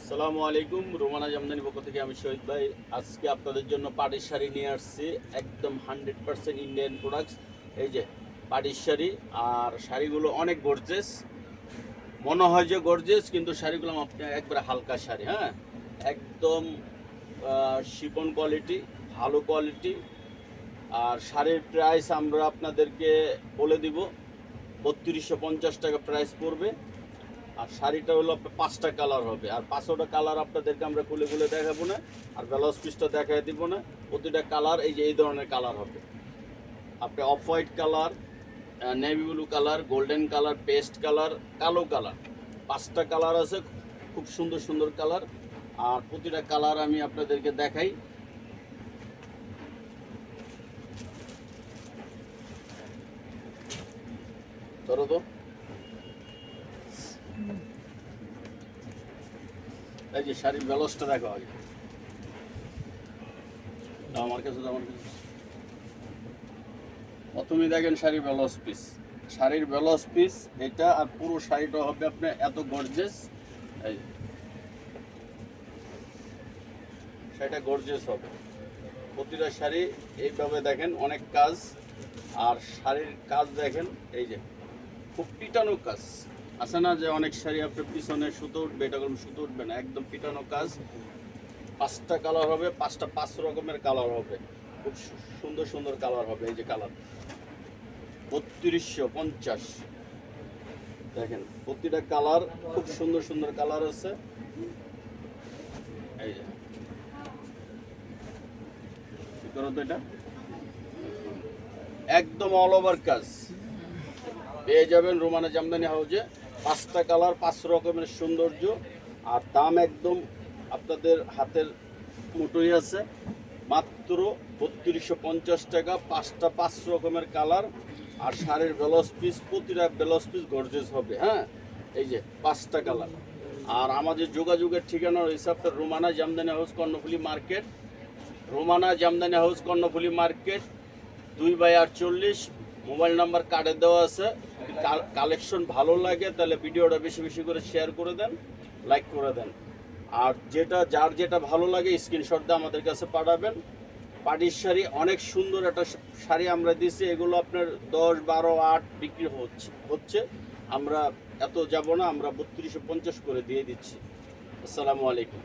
আসসালামু আলাইকুম। রোমানা জামদানি পক্ষ থেকে আমি শহীদ ভাই। আজকে আপনাদের জন্য পাটির শাড়ি নিয়ে আসছি, একদম 100% ইন্ডিয়ান প্রোডাক্টস। এই যে পাটির শাড়ি, আর শাড়িগুলো অনেক গর্জেস, মনে হয় যে গর্জেস, কিন্তু শাড়িগুলো আপনার একবারে হালকা শাড়ি, হ্যাঁ, একদম শিফন কোয়ালিটি, ভালো কোয়ালিটি। আর শাড়ির প্রাইস আমরা আপনাদেরকে বলে দিব, 3250 টাকা প্রাইস পড়বে। আর শাড়িটা হলো আপনার 5টা কালার হবে, আর 5টা কালার আপনাদেরকে আমরা খুলে খুলে দেখাবো না, আর ব্লাউজ পিসটা দেখাই দিব না। প্রতিটা কালার এই যে এই ধরনের কালার হবে, আপনি off white colour, navy blue colour, golden colour, paste colour, কালো কালার, 5টা কালার আছে, খুব সুন্দর সুন্দর কালার। আর প্রতিটা কালার আমি আপনাদেরকে দেখাই। ধরো তো, এই যে শাড়ির ব্লাউজটা দেখো আগে। আমার কাছে প্রথমেই দেখেন শাড়ির ব্লাউজ পিস, শাড়ির ব্লাউজ পিস এটা, আর পুরো শাড়িটা হবে আপনার এত গর্জেস। এই শাড়িটা গর্জেস হবে, প্রতিটা শাড়ি এইভাবে দেখেন, অনেক কাজ। আর শাড়ির কাজ দেখেন, এই যে খুব পিটানো কাজ আছে না, যে অনেক শাড়ি আপনার পিছনে সুতো উঠবে, এটা কোনো সুতো উঠবে না, একদম পিটানো কাজ। 5টা কালার হবে, 5 রকমের কালার হবে, খুব সুন্দর সুন্দর কালার হবে। এই যে কালার 3250, দেখেন প্রতিটা কালার খুব সুন্দর সুন্দর কালার আছে। এই যে করো তো, এটা একদম অল ওভার কাজ পেয়ে যাবেন রোমানা জামদানি হাউজে। 5টা কালার, 5 রকমের সৌন্দর্য, আর দাম একদম আপনাদের হাতের মুঠোই আছে, মাত্র 3250 টাকা। 5 রকমের কালার, আর শাড়ির ব্লাউজ পিস, প্রতিটা ব্লাউজ পিস গর্জেস হবে, হ্যাঁ। এই যে 5টা কালার। আর আমাদের যোগাযোগের ঠিকানা রয়েছে আপনার Romana Jamdani house, Karnaphuli market. Romana Jamdani house, Karnaphuli market, 2/48। Mobile number কার্ডে দেওয়া আছে। কালেকশন ভালো লাগে তাহলে ভিডিওটা বেশি বেশি করে শেয়ার করে দেন, লাইক করে দেন। আর যার যেটা ভালো লাগে স্ক্রিনশট দিয়ে আমাদের কাছে পাঠাবেন। পাটির শাড়ি অনেক সুন্দর একটা শাড়ি আমরা দিছি, এগুলো আপনার 10, 12, 8 বিক্রি হচ্ছে। আমরা এত যাব না, আমরা 3250 করে দিয়ে দিচ্ছি। আসসালামু আলাইকুম।